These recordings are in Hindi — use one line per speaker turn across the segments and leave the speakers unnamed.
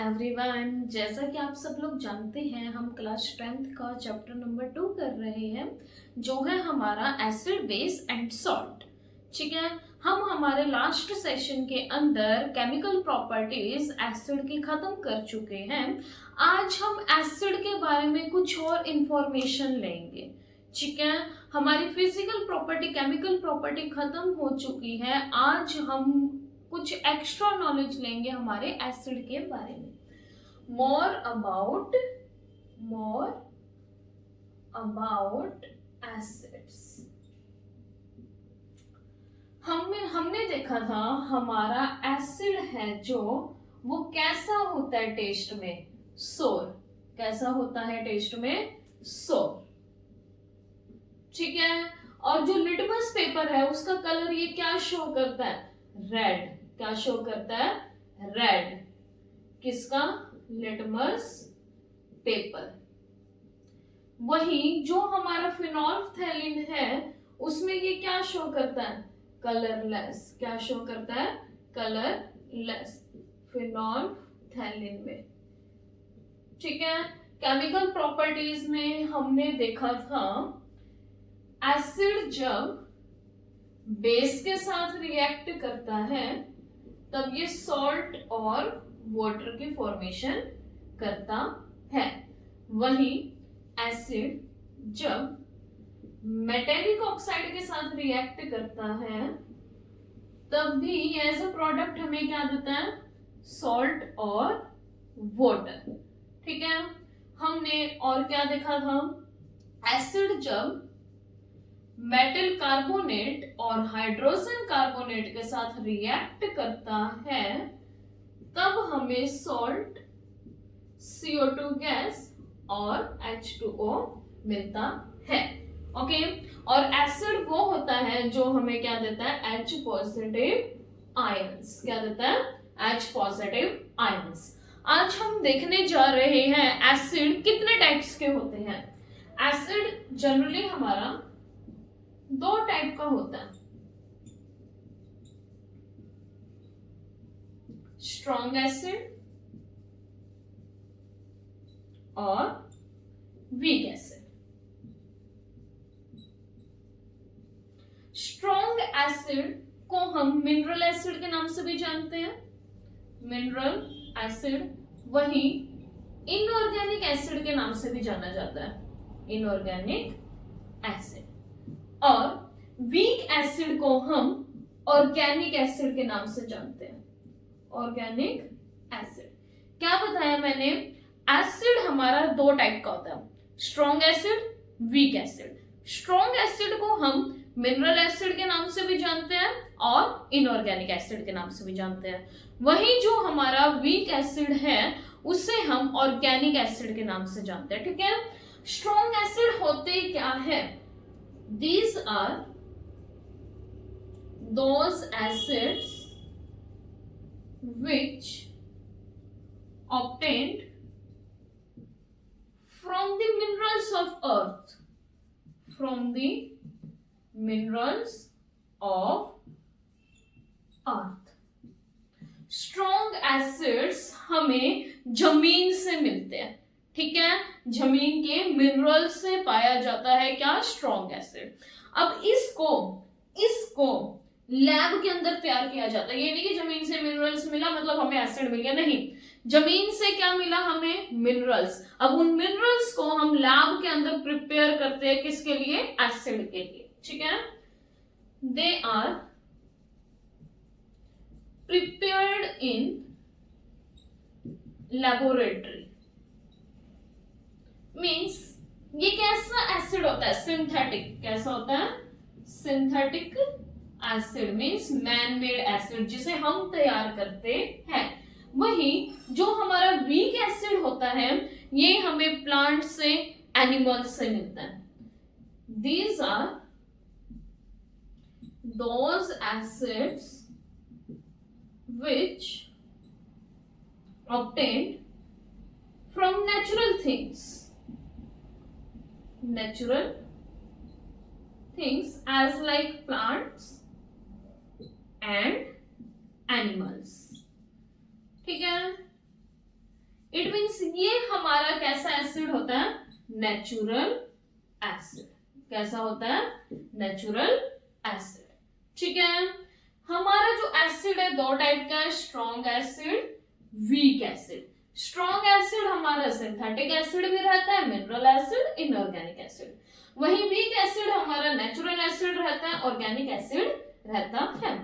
एवरीवन, जैसा कि आप सब लोग जानते हैं हम क्लास 10th का चैप्टर नंबर 2 कर रहे हैं जो है हमारा एसिड बेस एंड सॉल्ट। ठीक है, हम हमारे लास्ट सेशन के अंदर केमिकल प्रॉपर्टीज एसिड की खत्म कर चुके हैं। आज हम एसिड के बारे में कुछ और इंफॉर्मेशन लेंगे। ठीक है, हमारी फिजिकल प्रॉपर्टी केमिकल प्रॉपर्टी खत्म हो चुकी है। आज हम कुछ एक्स्ट्रा नॉलेज लेंगे हमारे एसिड के बारे में। more about acids। हमने देखा था हमारा एसिड है जो वो कैसा होता है टेस्ट में, सोर। कैसा होता है टेस्ट में, सोर। ठीक है, और जो लिटमस पेपर है उसका कलर ये क्या शो करता है, रेड। क्या शो करता है, रेड। किसका, लिटमस पेपर। वही जो हमारा फिनोल्फथैलीन है उसमें ये क्या शो करता है, कलरलेस। क्या शो करता है, कलरलेस, फिनोल्फथैलीन में। ठीक है, केमिकल प्रॉपर्टीज में हमने देखा था एसिड जब बेस के साथ रिएक्ट करता है तब ये सॉल्ट और वाटर की फॉर्मेशन करता है। वहीं एसिड जब मेटेलिक ऑक्साइड के साथ रिएक्ट करता है तब भी एज अ प्रोडक्ट हमें क्या देता है, सॉल्ट और वाटर। ठीक है, हमने और क्या देखा था, एसिड जब मेटल कार्बोनेट और हाइड्रोजन कार्बोनेट के साथ रिएक्ट करता है तब हमें सॉल्ट, CO2 गैस और H2O मिलता है। ओके, और एसिड वो होता है जो हमें क्या देता है, H पॉजिटिव आयंस। क्या देता है, H पॉजिटिव आयंस। आज हम देखने जा रहे हैं एसिड कितने टाइप्स के होते हैं। एसिड जनरली हमारा दो टाइप का होता है, स्ट्रॉन्ग एसिड और वीक एसिड। स्ट्रॉन्ग एसिड को हम मिनरल एसिड के नाम से भी जानते हैं, मिनरल एसिड। वही इनऑर्गेनिक एसिड के नाम से भी जाना जाता है, इनऑर्गेनिक एसिड। और वीक एसिड को हम ऑर्गेनिक एसिड के नाम से जानते हैं, ऑर्गेनिक एसिड। क्या बताया मैंने, एसिड हमारा दो टाइप का होता है, strong acid, weak acid. Strong acid को हम मिनरल एसिड के नाम से भी जानते हैं और इनऑर्गेनिक एसिड के नाम से भी जानते हैं। वही जो हमारा वीक एसिड है उसे हम ऑर्गेनिक एसिड के नाम से जानते हैं। ठीक है, स्ट्रॉन्ग एसिड होते क्या है, these are those acids which obtained from the minerals of earth, from the minerals of earth। Strong acids हमें जमीन से मिलते हैं। ठीक है, जमीन के मिनरल से पाया जाता है क्या, स्ट्रॉन्ग एसिड। अब इसको लैब के अंदर तैयार किया जाता है। ये नहीं कि जमीन से मिनरल्स मिला मतलब हमें एसिड मिल गया, नहीं। जमीन से क्या मिला हमें, मिनरल्स। अब उन मिनरल्स को हम लैब के अंदर प्रिपेयर करते हैं, किसके लिए, एसिड के लिए। ठीक है, they are prepared in laboratory. Means ये कैसा एसिड होता है, सिंथेटिक। कैसा होता है, synthetic acid. Means man made acid, जिसे हम तैयार करते हैं। वही जो हमारा वीक एसिड होता है ये हमें प्लांट से, एनिमल से मिलता है। These are those acids which obtained from natural things as like plants and animals। ठीक है, ये हमारा कैसा एसिड होता है? Natural acid. कैसा होता है? Natural acid. ठीक है, हमारा जो एसिड है दो टाइप का है, strong acid, weak acid. Strong acid हमारा सिंथेटिक एसिड भी रहता है, मिनरल एसिड, इनऑर्गेनिक एसिड। वही वीक एसिड हमारा नेचुरल एसिड रहता है, ऑर्गेनिक एसिड रहता है।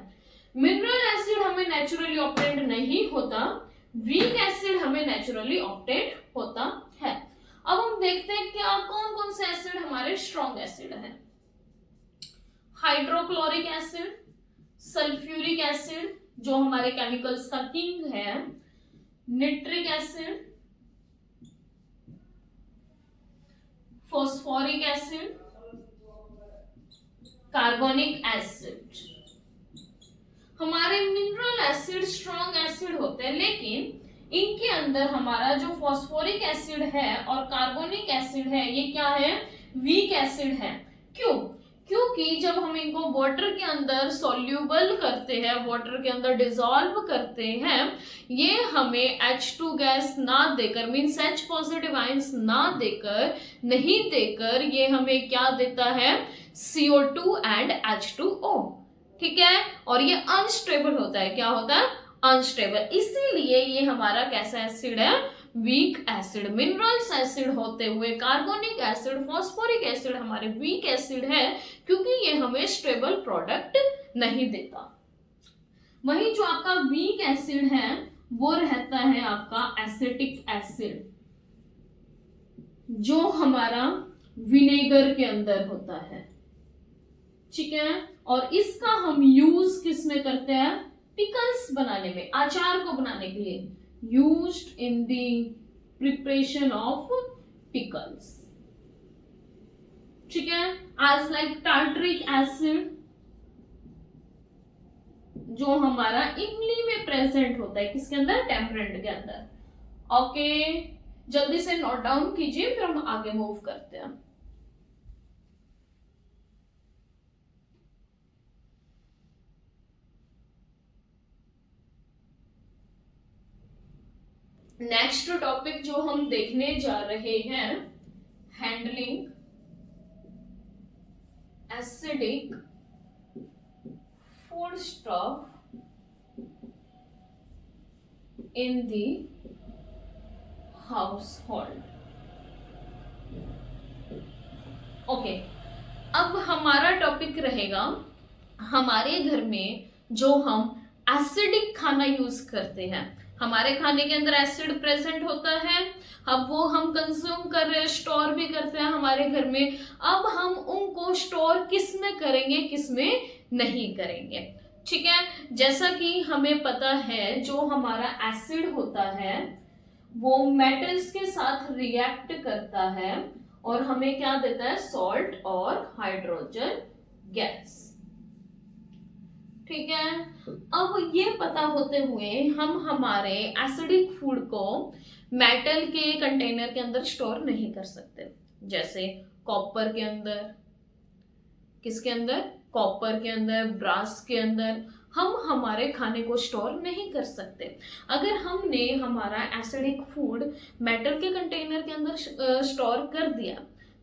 मिनरल एसिड हमें नेचुरली ऑब्टेन्ड नहीं होता, वीक एसिड हमें नेचुरली ऑब्टेन्ड होता है। अब हम देखते हैं क्या कौन कौन से एसिड हमारे स्ट्रॉन्ग एसिड हैं। हाइड्रोक्लोरिक एसिड, सल्फ्यूरिक एसिड जो हमारे केमिकल्स का किंग है, nitric acid, phosphoric acid, carbonic acid. हमारे मिनरल एसिड स्ट्रॉन्ग एसिड होते हैं, लेकिन इनके अंदर हमारा जो फॉस्फोरिक एसिड है और कार्बोनिक एसिड है ये क्या है? वीक एसिड है। क्यों? क्योंकि जब हम इनको वाटर के अंदर सॉल्यूबल करते हैं, वाटर के अंदर डिसॉल्व करते हैं, ये हमें H2 गैस ना देकर, मीन्स H पॉजिटिव आयंस ना देकर, नहीं देकर, ये हमें क्या देता है? CO2 and H2O। ठीक है, और ये अनस्टेबल होता है। क्या होता है? अनस्टेबल। इसीलिए ये हमारा कैसा एसिड है? Weak acid. मिनरल्स एसिड होते हुए कार्बोनिक एसिड, फॉस्फोरिक एसिड हमारे वीक एसिड है, क्योंकि ये हमें स्टेबल प्रोडक्ट नहीं देता। वही जो आपका वीक एसिड है वो रहता है आपका एसिटिक एसिड, जो हमारा विनेगर के अंदर होता है। ठीक है, और इसका हम यूज किस में करते हैं? पिकल्स बनाने में, अचार को बनाने के लिए, used in the preparation of pickles. ठीक है, एज लाइक टार्टरिक एसिड जो हमारा इमली में प्रेजेंट होता है, किसके अंदर? टेम्परेंट के अंदर। ओके, जल्दी से नोट डाउन कीजिए, फिर हम आगे मूव करते हैं। नेक्स्ट टॉपिक जो हम देखने जा रहे हैं, handling acidic food stock in the house hold. Okay, अब हमारा टॉपिक रहेगा हमारे घर में जो हम एसिडिक खाना यूज करते हैं। हमारे खाने के अंदर एसिड प्रेजेंट होता है, अब वो हम कंज्यूम कर रहे हैं, स्टोर भी करते हैं हमारे घर में। अब हम उनको स्टोर किस में करेंगे, किस में नहीं करेंगे। ठीक है, जैसा कि हमें पता है जो हमारा एसिड होता है वो मेटल्स के साथ रिएक्ट करता है और हमें क्या देता है? सॉल्ट और हाइड्रोजन गैस। ठीक है, अब ये पता होते हुए हम हमारे एसिडिक फूड को मेटल के कंटेनर के अंदर स्टोर नहीं कर सकते। जैसे कॉपर के अंदर, किसके अंदर? कॉपर के अंदर, ब्रास के अंदर हम हमारे खाने को स्टोर नहीं कर सकते। अगर हमने हमारा एसिडिक फूड मेटल के कंटेनर के अंदर स्टोर कर दिया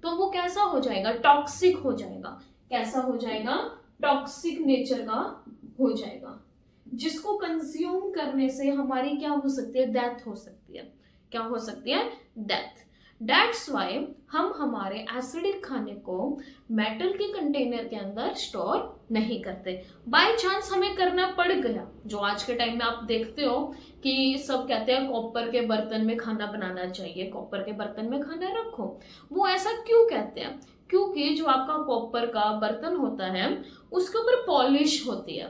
तो वो कैसा हो जाएगा? टॉक्सिक हो जाएगा। कैसा हो जाएगा? टॉक्सिक नेचर का हो जाएगा, जिसको कंज्यूम करने से हमारी क्या हो सकती है? डेथ हो सकती है। क्या हो सकती है? डेथ। दैट्स वाई हम हमारे एसिडिक खाने को मेटल के कंटेनर के अंदर स्टोर नहीं करते। बाय चांस हमें करना पड़ गया, जो आज के टाइम में आप देखते हो कि सब कहते हैं कॉपर के बर्तन में खाना बनाना चाहिए, कॉपर के बर्तन में खाना रखो। वो ऐसा क्यों कहते हैं? क्योंकि जो आपका कॉपर का बर्तन होता है उसके ऊपर पॉलिश होती है।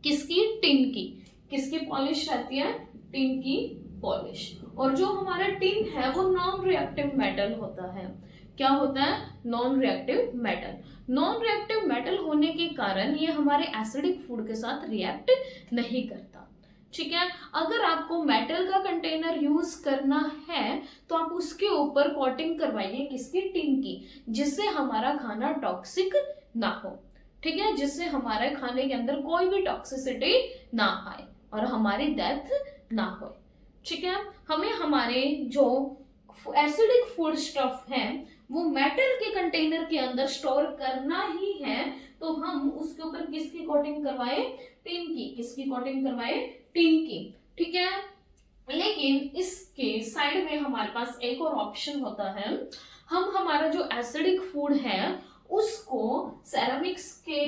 किसकी? टिन की। किसकी पॉलिश रहती है? टिन की पॉलिश। और जो हमारा टिन है वो नॉन रिएक्टिव मेटल होता है। क्या होता है? Non reactive metal. Non reactive metal होने के कारण ये हमारे एसिडिक फूड के साथ रिएक्ट नहीं करता। ठीक है, अगर आपको मेटल का कंटेनर यूज करना है तो आप उसके ऊपर कोटिंग करवाइए, किसकी? टिन की, जिससे हमारा खाना टॉक्सिक ना हो। ठीक है, जिससे हमारे खाने के अंदर कोई भी टॉक्सिसिटी ना आए और हमारी डेथ ना हो। ठीक है, हमें हमारे जो एसिडिक फूड स्टफ है वो मेटल के कंटेनर के अंदर स्टोर करना ही है, तो हम उसके ऊपर किसकी कोटिंग करवाए, टिन की। किसकी कोटिंग करवाए, टिन की। ठीक है, लेकिन इसके साइड में हमारे पास एक और ऑप्शन होता है, हम हमारा जो एसिडिक फूड है उसको सेरामिक्स के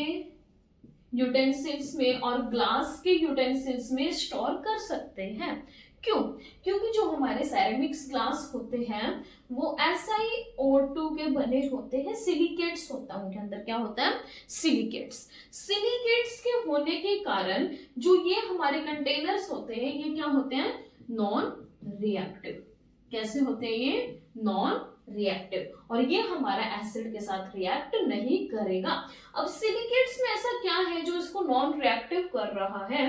यूटेंसिल्स में और ग्लास के यूटेंसिल्स में स्टोर कर सकते हैं। क्यों? क्योंकि जो हमारे सेरेमिक्स ग्लास होते हैं वो SiO2 के बने होते हैं, सिलिकेट्स होता है उनके अंदर। क्या होता है? सिलिकेट्स। सिलिकेट्स के होने के कारण जो ये हमारे कंटेनर्स होते हैं ये क्या होते हैं, नॉन रिएक्टिव। कैसे होते हैं ये? नॉन रिएक्टिव, और ये हमारा एसिड के साथ रिएक्ट नहीं करेगा। अब सिलिकेट्स में ऐसा क्या है जो इसको नॉन रिएक्टिव कर रहा है?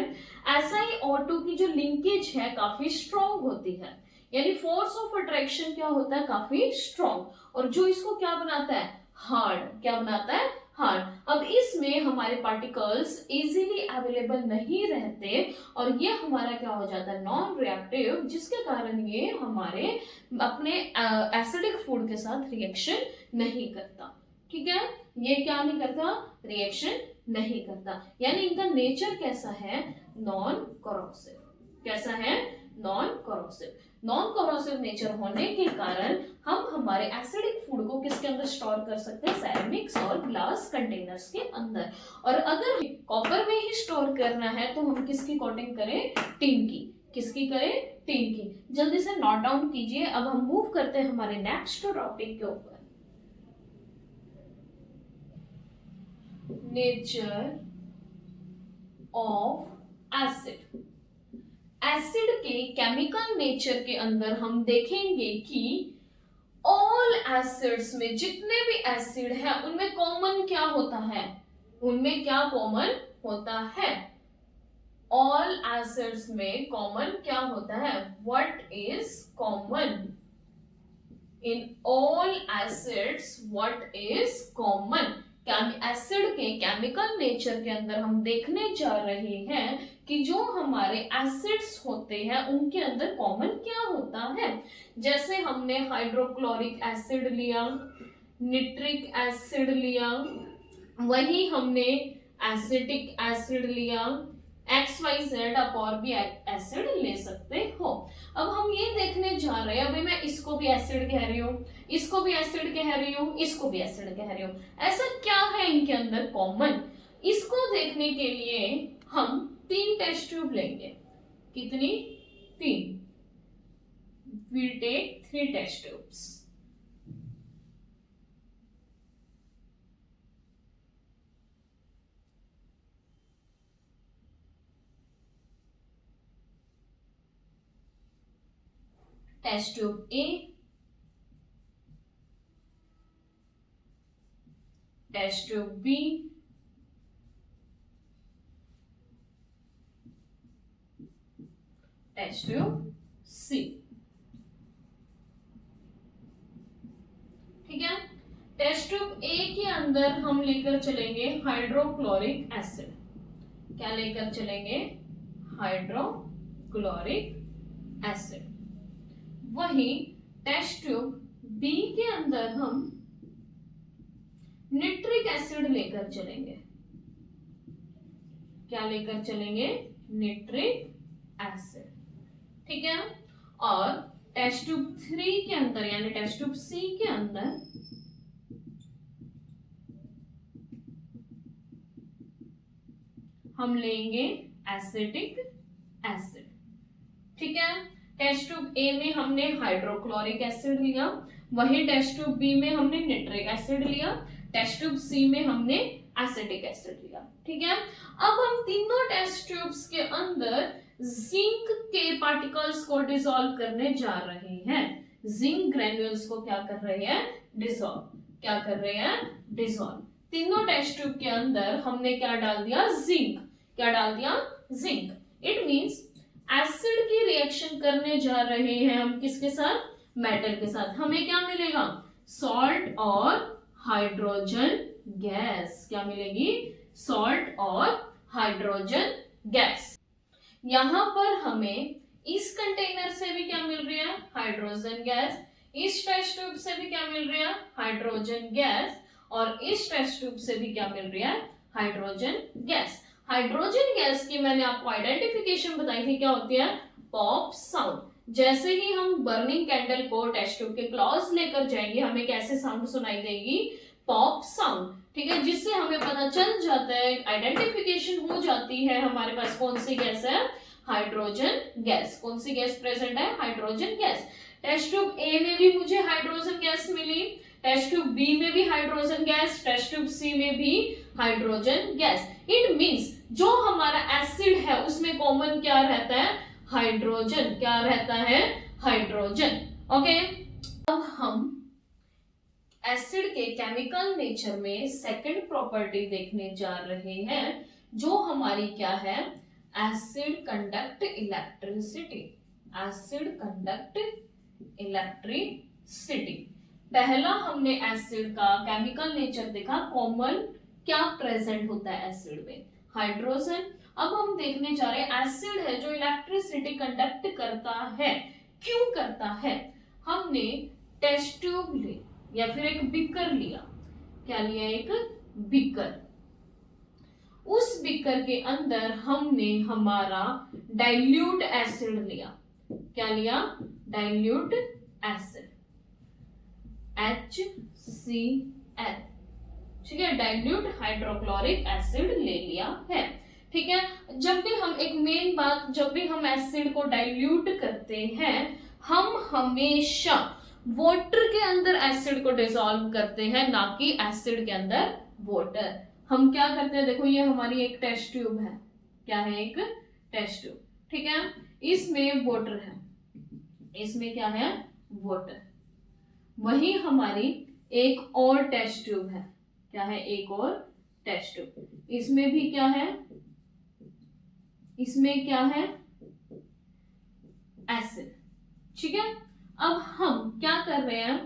SiO2 की जो लिंकेज है काफी स्ट्रॉन्ग होती है, यानी फोर्स ऑफ अट्रैक्शन क्या होता है, काफी स्ट्रॉन्ग, और जो इसको क्या बनाता है, हार्ड। क्या बनाता है? हार्ड। अब इसमें हमारे पार्टिकल्स इजीली अवेलेबल नहीं रहते और ये हमारा क्या हो जाता है, नॉन रिएक्टिव, जिसके कारण ये हमारे अपने एसिडिक फूड के साथ रिएक्शन नहीं करता। ठीक है, ये क्या नहीं करता, रिएक्शन नहीं करता, यानी इनका नेचर कैसा है, नॉन कोरोसिव। कैसा है? Non corrosive. Non corrosive nature होने के कारण हम हमारे एसिडिक फूड को किसके अंदर स्टोर कर सकते हैं, सेरेमिक्स और ग्लास कंटेनर्स के अंदर। और अगर कॉपर में ही स्टोर करना है तो हम किसकी कोटिंग करें, टिन की। किसकी करें, टिन की। जल्दी से नोट डाउन कीजिए। अब हम मूव करते हैं हमारे नेक्स्ट टॉपिक के ऊपर, नेचर ऑफ एसिड। एसिड के केमिकल नेचर के अंदर हम देखेंगे कि ऑल एसिड्स में, जितने भी एसिड है उनमें कॉमन क्या होता है, उनमें क्या कॉमन होता है, ऑल एसिड्स में कॉमन क्या होता है, what is common in all acids, what is common. Acid के केमिकल नेचर के अंदर हम देखने जा रहे हैं कि जो हमारे एसिड्स होते हैं उनके अंदर कॉमन क्या होता है। जैसे हमने हाइड्रोक्लोरिक एसिड लिया, निट्रिक एसिड लिया, वही हमने एसिटिक एसिड लिया, XYZ आप और भी एसिड ले सकते हो। अब हम ये देखने जा रहे हैं, अभी मैं इसको भी एसिड कह रही हूँ, इसको भी एसिड कह रही हूँ, इसको भी एसिड कह रही हूँ, ऐसा क्या है इनके अंदर कॉमन। इसको देखने के लिए हम 3 टेस्ट ट्यूब लेंगे। कितनी? 3। We take 3 test tubes. Test tube A, test tube B, test tube C। ठीक है, टेस्ट ट्यूब A के अंदर हम लेकर चलेंगे हाइड्रोक्लोरिक एसिड। क्या लेकर चलेंगे? Hydrochloric acid. वही टेस्ट ट्यूब B के अंदर हम निट्रिक एसिड लेकर चलेंगे। क्या लेकर चलेंगे? Nitric acid. ठीक है, और टेस्ट ट्यूब 3 के अंदर यानी टेस्ट ट्यूब C के अंदर हम लेंगे एसिटिक एसिड। ठीक है, टेस्ट ट्यूब A में हमने हाइड्रोक्लोरिक एसिड लिया, वही टेस्ट ट्यूब B में हमने निट्रिक एसिड लिया, टेस्ट ट्यूब C में हमने एसिटिक एसिड लिया। ठीक है, अब हम तीनों टेस्ट ट्यूब्स के अंदर जिंक के पार्टिकल्स को डिसॉल्व करने जा रहे हैं। जिंक ग्रेन्यूल्स को क्या कर रहे हैं? डिसॉल्व। क्या कर रहे हैं? डिसॉल्व। तीनों टेस्ट ट्यूब के अंदर हमने क्या डाल दिया? जिंक। क्या डाल दिया? जिंक। इट मींस एसिड की रिएक्शन करने जा रहे हैं हम किसके साथ? मेटल के साथ। हमें क्या मिलेगा? सॉल्ट और हाइड्रोजन गैस। क्या मिलेगी? सॉल्ट और हाइड्रोजन गैस। यहां पर हमें इस कंटेनर से भी क्या मिल रही है, हाइड्रोजन गैस। इस टेस्ट ट्यूब से भी क्या मिल रही है, हाइड्रोजन गैस। और इस टेस्ट ट्यूब से भी क्या मिल रही है, हाइड्रोजन गैस। हाइड्रोजन गैस की मैंने आपको आइडेंटिफिकेशन बताई थी, क्या होती है, पॉप साउंड। जैसे ही हम बर्निंग कैंडल को टेस्ट ट्यूब के क्लोज लेकर जाएंगे, हमें कैसे साउंड सुनाई देगी, पॉप साउंड, ठीक है, जिससे हमें पता चल जाता है, आइडेंटिफिकेशन हो जाती है हमारे पास कौन सी गैस है, हाइड्रोजन गैस। कौन सी गैस प्रेजेंट है, hydrogen gas. Test tube A में भी मुझे हाइड्रोजन गैस मिली, टेस्ट ट्यूब बी में भी hydrogen gas, test tube C में भी हाइड्रोजन गैस। इट मींस जो हमारा एसिड है उसमें कॉमन क्या रहता है, हाइड्रोजन। क्या रहता है, हाइड्रोजन। ओके, अब हम एसिड के केमिकल नेचर में सेकंड प्रॉपर्टी देखने जा रहे हैं, जो हमारी क्या है, acid conduct electricity. Acid conduct electricity. पहला हमने एसिड का केमिकल नेचर देखा, कॉमन क्या प्रेजेंट होता है एसिड में, हाइड्रोजन। अब हम देखने जा रहे हैं एसिड है जो इलेक्ट्रिसिटी कंडक्ट करता है, क्यों करता है। हमने टेस्ट ट्यूब ली या फिर एक बीकर लिया, क्या लिया, एक बीकर। उस बीकर के अंदर हमने हमारा डाइल्यूट एसिड लिया, क्या लिया, डाइल्यूट एसिड, HCl, ठीक है, डाइल्यूट हाइड्रोक्लोरिक एसिड ले लिया है। ठीक है, जब भी हम एक मेन बात, जब भी हम एसिड को डाइल्यूट करते हैं, हम हमेशा वाटर के अंदर एसिड को डिसॉल्व करते हैं, ना कि एसिड के अंदर वाटर। हम क्या करते हैं, देखो ये हमारी एक टेस्ट ट्यूब है, क्या है, एक टेस्ट ट्यूब, ठीक है, इसमें वाटर है, इसमें क्या है, वाटर। वही हमारी एक और टेस्ट ट्यूब है, क्या है, एक और टेस्ट ट्यूब, इसमें भी क्या है, इसमें क्या है, एसिड। ठीक है, अब हम क्या कर रहे हैं,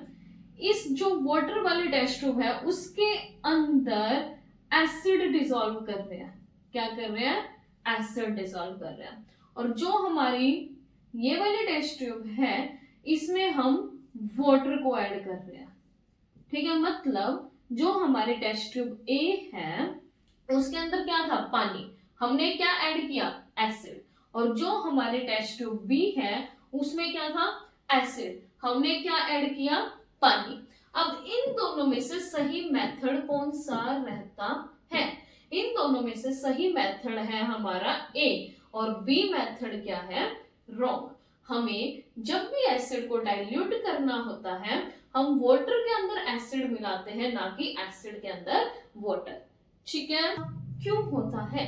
इस जो वाटर वाली टेस्ट ट्यूब है उसके अंदर एसिड डिसॉल्व कर रहे हैं, क्या कर रहे हैं, एसिड डिसॉल्व कर रहे हैं। और जो हमारी ये वाली टेस्ट ट्यूब है, इसमें हम वाटर को ऐड कर रहे हैं। ठीक है, मतलब जो हमारे टेस्ट ट्यूब ए है उसके अंदर क्या था, पानी, हमने क्या ऐड किया, एसिड। और जो हमारे टेस्ट ट्यूब बी है उसमें क्या था, एसिड, हमने क्या ऐड किया, पानी। अब इन दोनों में से सही मेथड कौन सा रहता है, इन दोनों में से सही मेथड है हमारा ए, और बी मेथड क्या है, रॉन्ग। हमें जब भी एसिड को डाइल्यूट करना होता है, हम वाटर के अंदर एसिड मिलाते हैं, ना कि एसिड के अंदर वाटर। ठीक है, क्यों होता है,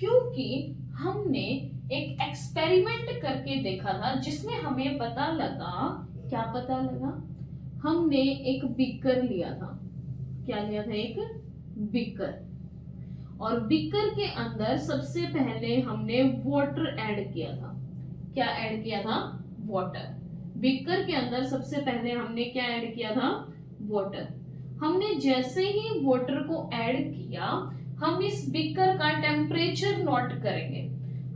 क्योंकि हमने एक एक्सपेरिमेंट करके देखा था, जिसमें हमें पता लगा, क्या पता लगा, हमने एक बीकर लिया था, क्या लिया था, एक बीकर, और बीकर के अंदर सबसे पहले हमने वाटर ऐड किया था, क्या ऐड किया था, वाटर। बीकर के अंदर सबसे पहले हमने क्या ऐड किया था, वाटर। हमने जैसे ही वाटर को ऐड किया, हम इस बीकर का टेम्परेचर नोट करेंगे।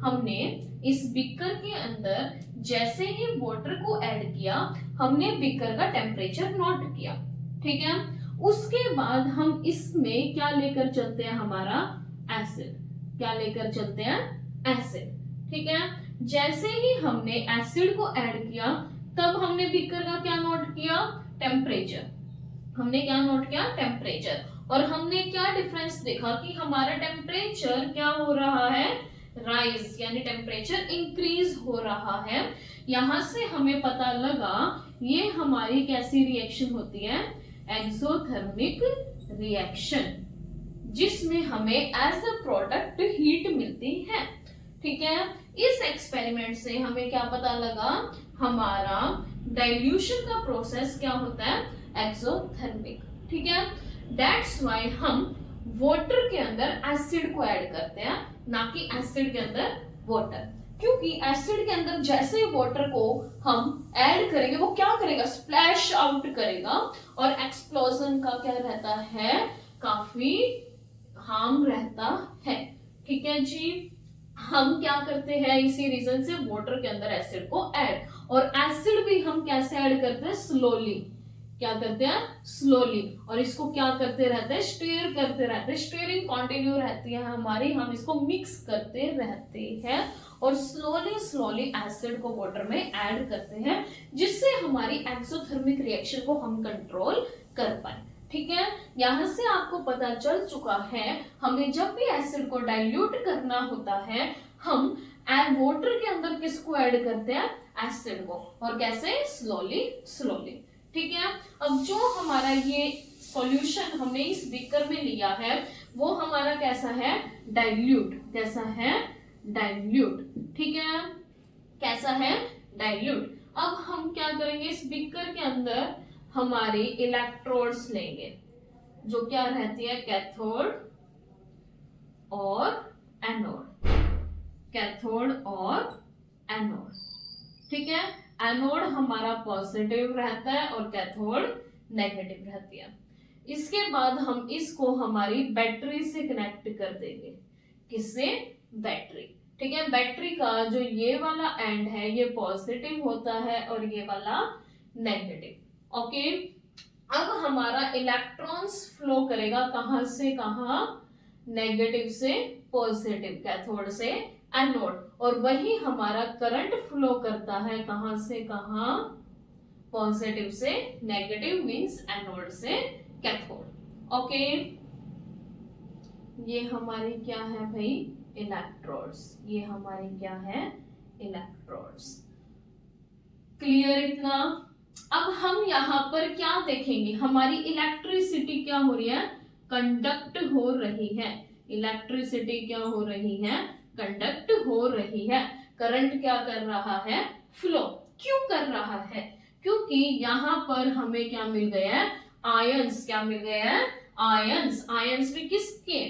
हमने इस बीकर के अंदर जैसे ही वाटर को ऐड किया, हमने बीकर का टेम्परेचर नोट किया। ठीक है, उसके बाद हम इसमें क्या लेकर चलते हैं, हमारा एसिड, क्या लेकर चलते हैं, एसिड। ठीक है, जैसे ही हमने एसिड को ऐड किया, तब हमने बीकर का क्या नोट किया, टेम्परेचर। हमने क्या नोट किया, टेम्परेचर। और हमने क्या डिफरेंस देखा कि हमारा टेम्परेचर क्या हो रहा है, राइज, यानी टेम्परेचर इंक्रीज हो रहा है। यहां से हमें पता लगा ये हमारी कैसी रिएक्शन होती है, एक्सोथर्मिक रिएक्शन, जिसमें हमें एज अ प्रोडक्ट हीट मिलती है। ठीक है, इस एक्सपेरिमेंट से हमें क्या पता लगा, हमारा डाइल्यूशन का प्रोसेस क्या होता है, एक्सोथर्मिक। ठीक है, दैट्स व्हाई हम वाटर के अंदर एसिड को ऐड करते हैं, ना कि एसिड के अंदर वाटर। क्योंकि एसिड के अंदर जैसे वाटर को हम ऐड करेंगे, वो क्या करेगा, स्प्लैश आउट करेगा, और एक्सप्लोजन का क्या रहता है, काफी हार्म रहता है। ठीक है जी, हम क्या करते हैं, इसी रीजन से वाटर के अंदर एसिड को ऐड, और एसिड भी हम कैसे ऐड करते हैं, स्लोली। क्या करते हैं, स्लोली, और इसको क्या करते रहते हैं, स्टीयर करते रहते हैं, स्टीयरिंग कंटिन्यू रहती है हमारी, हम इसको मिक्स करते रहते हैं और स्लोली स्लोली एसिड को वाटर में ऐड करते हैं, जिससे हमारी एक्सोथर्मिक रिएक्शन को हम कंट्रोल कर पाए। ठीक है, यहां से आपको पता चल चुका है, हमें जब भी एसिड को डाइल्यूट करना होता है, हम वाटर के अंदर किसको ऐड करते हैं, एसिड को, और कैसे, स्लोली स्लोली। ठीक है, अब जो हमारा ये सॉल्यूशन हमने इस बीकर में लिया है वो हमारा कैसा है, डाइल्यूट, कैसा है, डाइल्यूट। ठीक है, कैसा है, डाइल्यूट। अब हम क्या करेंगे, इस बीकर के अंदर हमारी इलेक्ट्रोड्स लेंगे, जो क्या रहती है, कैथोड और एनोड, कैथोड और एनोड। ठीक है, एनोड हमारा पॉजिटिव रहता है और कैथोड नेगेटिव रहती है। इसके बाद हम इसको हमारी बैटरी से कनेक्ट कर देंगे, किससे, बैटरी। ठीक है, बैटरी का जो ये वाला एंड है ये पॉजिटिव होता है और ये वाला नेगेटिव। ओके, अब हमारा इलेक्ट्रॉन्स फ्लो करेगा कहां से कहां, नेगेटिव से पॉजिटिव, कैथोड से एनोड, और वही हमारा करंट फ्लो करता है कहां से कहां, पॉजिटिव से नेगेटिव, मींस एनोड से कैथोड। ओके, ये हमारी क्या है भाई, इलेक्ट्रोड्स, ये हमारी क्या है, इलेक्ट्रोड्स। क्लियर इतना। अब हम यहाँ पर क्या देखेंगे, हमारी इलेक्ट्रिसिटी क्या हो रही है, कंडक्ट हो रही है, इलेक्ट्रिसिटी क्या हो रही है, कंडक्ट हो रही है, करंट क्या कर रहा है, फ्लो। क्यों कर रहा है, क्योंकि यहाँ पर हमें क्या मिल गया है, आयंस, क्या मिल गया है, आयंस। आयंस भी किसके,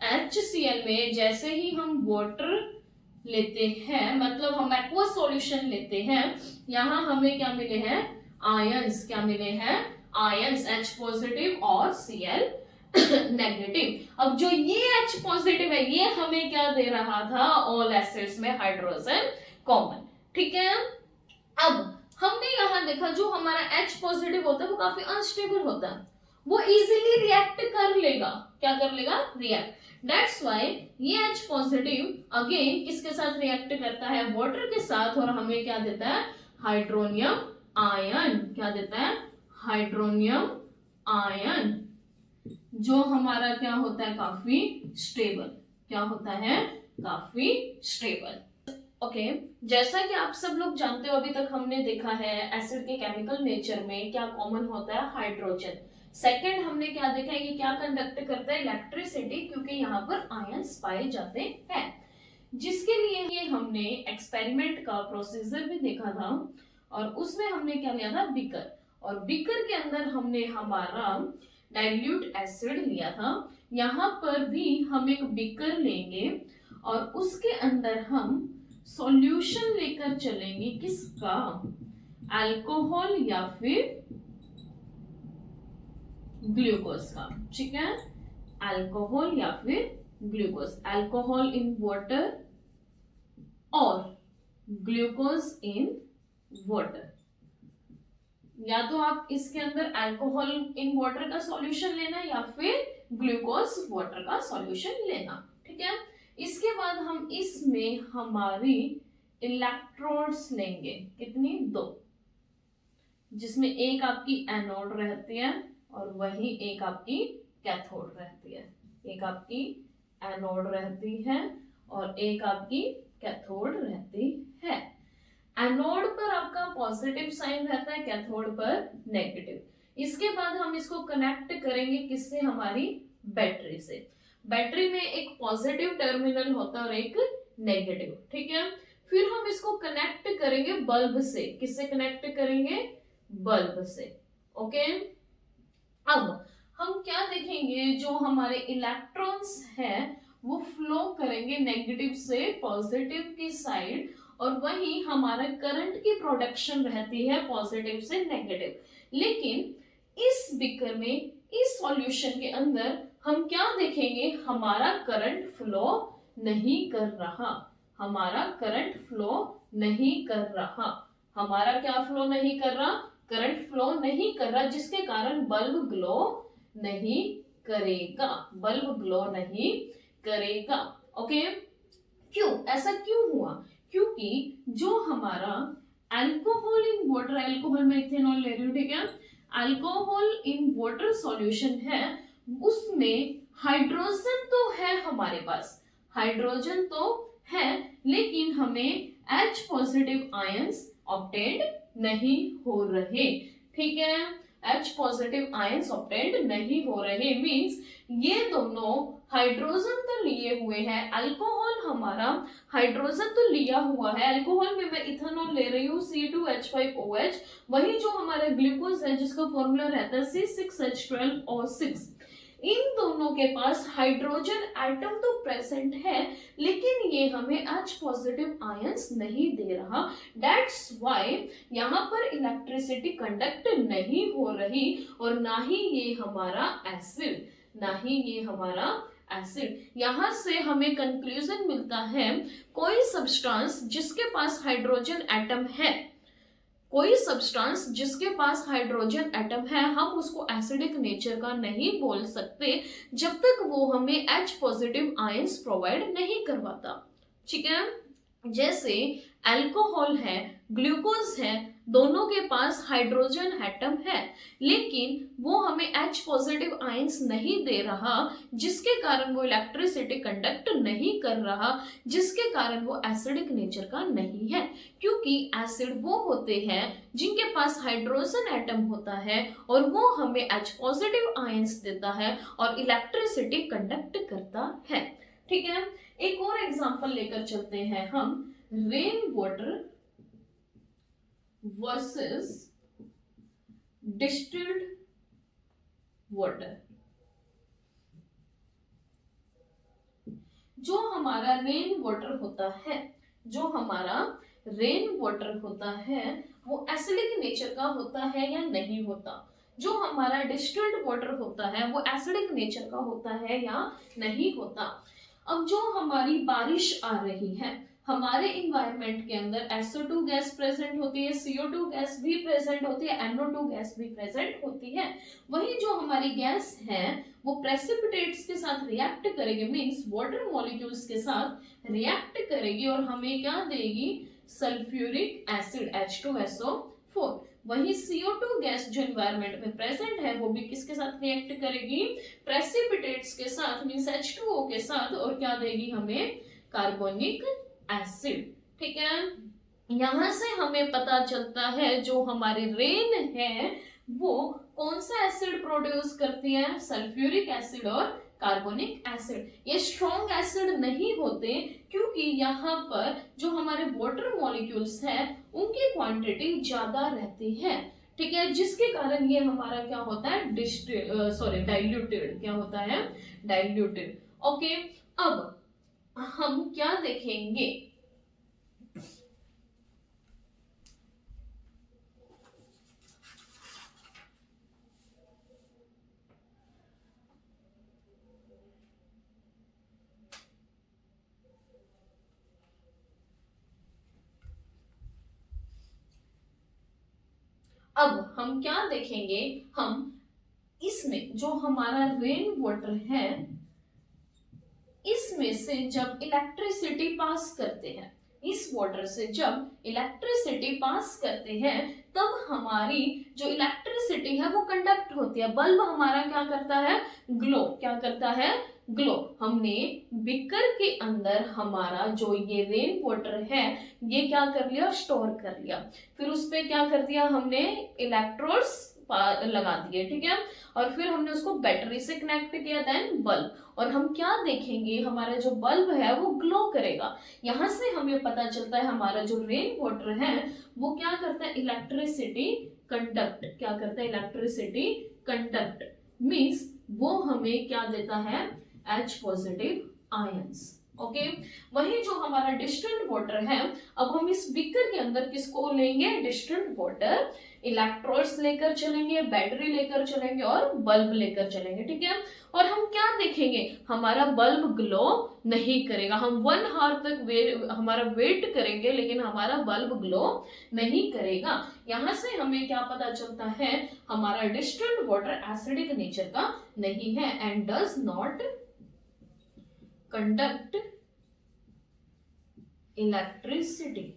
HCl में जैसे ही हम वाटर लेते हैं, मतलब हम एक्वा सॉल्यूशन लेते हैं, यहाँ हमें क्या मिले हैं, आयंस, क्या मिले हैं, आयंस, H पॉजिटिव और Cl नेगेटिव। अब जो ये H पॉजिटिव है ये हमें क्या दे रहा था, ऑल एसिड्स में हाइड्रोजन कॉमन। ठीक है, अब हमने यहाँ देखा जो हमारा H पॉजिटिव होता है वो काफी अनस्टेबल होता है, वो इजीली रिएक्ट कर लेगा, क्या कर लेगा, रिएक्ट। दैट्स व्हाई ये H पॉजिटिव अगेन किसके साथ रिएक्ट करता है, वाटर के साथ, और हमें क्या देता है, हाइड्रोनियम आयन, क्या देता है, हाइड्रोनियम आयन, जो हमारा क्या होता है, काफी स्टेबल, क्या होता है, काफी स्टेबल। ओके, जैसा कि आप सब लोग जानते हो, अभी तक हमने देखा है एसिड के केमिकल नेचर में क्या कॉमन होता है, हाइड्रोजन। सेकंड हमने क्या देखा है, ये क्या कंडक्ट करता है, इलेक्ट्रिसिटी, क्योंकि यहाँ पर आयंस पाए जाते हैं, जिसके लिए ये हमने एक्सपेरिमेंट का प्रोसीजर भी देखा था, और उसमें हमने क्या लिया था, बीकर, और बीकर के अंदर हमने हमारा डाइल्यूट एसिड लिया था। यहाँ पर भी हम एक बीकर लेंगे और उसके अंदर हम सॉल्यूशन लेकर चलेंगे, किसका, अल्कोहल या फिर ग्लूकोज का। ठीक है, अल्कोहल या फिर ग्लूकोज, अल्कोहल इन वाटर और ग्लूकोज इन वाटर, या तो आप इसके अंदर अल्कोहल इन वाटर का सॉल्यूशन लेना या फिर ग्लूकोज वाटर का सॉल्यूशन लेना। ठीक है, इसके बाद हम इसमें हमारी इलेक्ट्रोड्स लेंगे, कितनी, 2, जिसमें एक आपकी एनोड रहती है और वही एक आपकी कैथोड रहती है, एक आपकी एनोड रहती है और एक आपकी कैथोड रहती है। एनोड पर आपका पॉजिटिव साइन रहता है, कैथोड पर नेगेटिव। इसके बाद हम इसको कनेक्ट करेंगे किससे, हमारी बैटरी से। बैटरी में एक पॉजिटिव टर्मिनल होता है और एक नेगेटिव। ठीक है, फिर हम इसको कनेक्ट करेंगे बल्ब से, किससे कनेक्ट करेंगे, बल्ब से। ओके, अब हम क्या देखेंगे, जो हमारे इलेक्ट्रॉन्स हैं वो फ्लो करेंगे नेगेटिव से पॉजिटिव की साइड, और वही हमारा करंट की प्रोडक्शन रहती है पॉजिटिव से नेगेटिव। लेकिन इस बीकर में, इस सॉल्यूशन के अंदर हम क्या देखेंगे, हमारा करंट फ्लो नहीं कर रहा, हमारा करंट फ्लो नहीं कर रहा, हमारा क्या फ्लो नहीं कर रहा, करंट फ्लो नहीं कर रहा, जिसके कारण बल्ब ग्लो नहीं करेगा, बल्ब ग्लो नहीं करेगा। ओके, क्यों ऐसा क्यों हुआ? क्योंकि जो हमारा अल्कोहल इन वाटर, अल्कोहल में इथेनॉल ले रही हूं, ठीक है, अल्कोहल इन वाटर सॉल्यूशन है, उसमें हाइड्रोजन तो है हमारे पास, हाइड्रोजन तो है, लेकिन हमें H पॉजिटिव आयंस ऑब्टेन्ड नहीं हो रहे, ठीक है, H पॉजिटिव आयंस ऑब्टेन्ड नहीं हो रहे, मींस ये दोनों हाइड्रोजन तो लिए हुए हैं, अल्कोहल हमारा हाइड्रोजन तो लिया हुआ है, अल्कोहल में मैं इथेनॉल ले रही हूँ C2H5OH, वही जो हमारा ग्लूकोज है जिसका फॉर्मूला रहता है C6H12O6, इन दोनों के पास हाइड्रोजन एटम तो प्रेजेंट है, लेकिन ये हमें H पॉजिटिव आयंस नहीं दे रहा, दैट्स व्हाई यहाँ पर इलेक्ट्रिसिटी कंडक्ट नहीं हो रही, और ना ही ये हमारा एसिड, ना ही ये हमारा एसिड। यहां से हमें कंक्लूजन मिलता है, कोई सब्सटेंस जिसके पास हाइड्रोजन एटम है, कोई सब्सटेंस जिसके पास हाइड्रोजन एटम है, हम उसको एसिडिक नेचर का नहीं बोल सकते जब तक वो हमें H पॉजिटिव आयंस प्रोवाइड नहीं करवाता, ठीक है। जैसे अल्कोहल है, ग्लूकोज है, दोनों के पास हाइड्रोजन एटम है, लेकिन वो हमें H पॉजिटिव आयंस नहीं दे रहा, जिसके कारण वो इलेक्ट्रिसिटी कंडक्ट नहीं कर रहा, जिसके कारण वो एसिडिक नेचर का नहीं है, क्योंकि एसिड वो होते हैं जिनके पास हाइड्रोजन एटम होता है और वो हमें H पॉजिटिव आयंस देता है और इलेक्ट्रिसिटी कंडक्ट करता है, ठीक है। एक और एग्जांपल लेकर चलते हैं हम, rain water versus distilled water. जो हमारा रेन वाटर होता है, जो हमारा रेन वाटर होता है वो एसिडिक नेचर का होता है या नहीं होता, जो हमारा डिस्टिल्ड वाटर होता है वो एसिडिक नेचर का होता है या नहीं होता। अब जो हमारी बारिश आ रही है, हमारे इन्वायरमेंट के अंदर SO2 गैस प्रेजेंट होती है, CO2 गैस भी प्रेजेंट होती है, NO2 गैस भी प्रेजेंट होती है, वही जो हमारी गैस है वो प्रेसिपिटेट्स के साथ रिएक्ट करेगी, मींस वाटर मॉलिक्यूल्स के साथ रिएक्ट करेगी और हमें क्या देगी, सल्फ्यूरिक एसिड H2SO4। वही CO2 गैस जो एनवायरनमेंट में प्रेजेंट है वो भी किसके साथ रिएक्ट करेगी, प्रेसिपिटेट्स के साथ, मींस H2O के साथ, और क्या देगी हमें, कार्बोनिक एसिड, ठीक है। यहां से हमें पता चलता है जो हमारी रेन है वो कौन सा एसिड प्रोड्यूस करती है, सल्फ्यूरिक एसिड और कार्बोनिक एसिड। ये स्ट्रॉन्ग एसिड नहीं होते क्योंकि यहाँ पर जो हमारे वाटर मॉलिक्यूल्स हैं उनकी क्वांटिटी ज्यादा रहती है, ठीक है, जिसके कारण ये हमारा क्या होता है, डाइल्यूटेड, क्या होता है, डाइल्यूटेड। ओके, अब हम क्या देखेंगे, अब हम क्या देखेंगे, हम इसमें जो हमारा रेन वाटर है इसमें से जब इलेक्ट्रिसिटी पास करते हैं, इस वाटर से जब इलेक्ट्रिसिटी पास करते हैं तब हमारी जो इलेक्ट्रिसिटी है वो कंडक्ट होती है, बल्ब हमारा क्या करता है, ग्लो, क्या करता है, ग्लो। हमने बीकर के अंदर हमारा जो ये रेन वाटर है ये क्या कर लिया, स्टोर कर लिया, फिर उस पे क्या कर दिया हमने, इलेक्ट्रोड्स लगा दिए, ठीक है, और फिर हमने उसको बैटरी से कनेक्ट किया, देन बल्ब, और हम क्या देखेंगे, हमारा जो बल्ब है वो ग्लो करेगा। यहां से हमें पता चलता है हमारा जो रेन वाटर है वो क्या करता है, इलेक्ट्रिसिटी कंडक्ट, क्या करता है, इलेक्ट्रिसिटी कंडक्ट, मींस वो हमें क्या देता है, H पॉजिटिव आयंस। ओके, वही जो हमारा डिस्टिल्ड वाटर है, अब हम इस बीकर के अंदर किसको लेंगे, डिस्टिल्ड वाटर इलेक्ट्रोड्स लेकर चलेंगे, बैटरी लेकर चलेंगे और बल्ब लेकर चलेंगे, ठीक है। और हम क्या देखेंगे, हमारा बल्ब ग्लो नहीं करेगा। हम 1 आवर तक हमारा वेट करेंगे लेकिन हमारा बल्ब ग्लो नहीं करेगा। यहां से हमें क्या पता चलता है, हमारा डिस्टिल्ड वाटर एसिडिक नेचर का नहीं है and does not conduct electricity.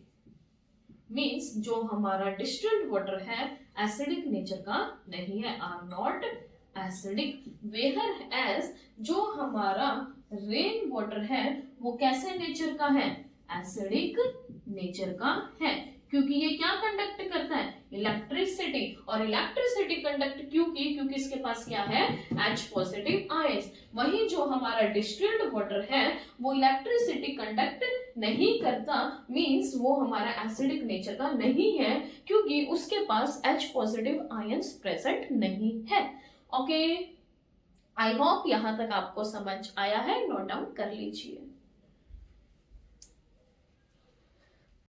Means जो हमारा डिस्टिल्ड वाटर है एसिडिक नेचर का नहीं है, are not acidic. Whereas जो हमारा रेन वाटर है वो कैसे नेचर का है, एसिडिक नेचर का है, क्योंकि ये क्या कंडक्ट करता है, इलेक्ट्रिसिटी। और इलेक्ट्रिसिटी कंडक्ट क्यों की, क्योंकि इसके पास क्या है, H पॉजिटिव आयंस। वही जो हमारा डिस्टिल्ड वाटर है वो इलेक्ट्रिसिटी कंडक्ट नहीं करता, मींस वो हमारा एसिडिक नेचर का नहीं है क्योंकि उसके पास H पॉजिटिव आयंस प्रेजेंट नहीं है। ओके, आई होप यहां तक आपको समझ आया है, नोट डाउन कर लीजिए।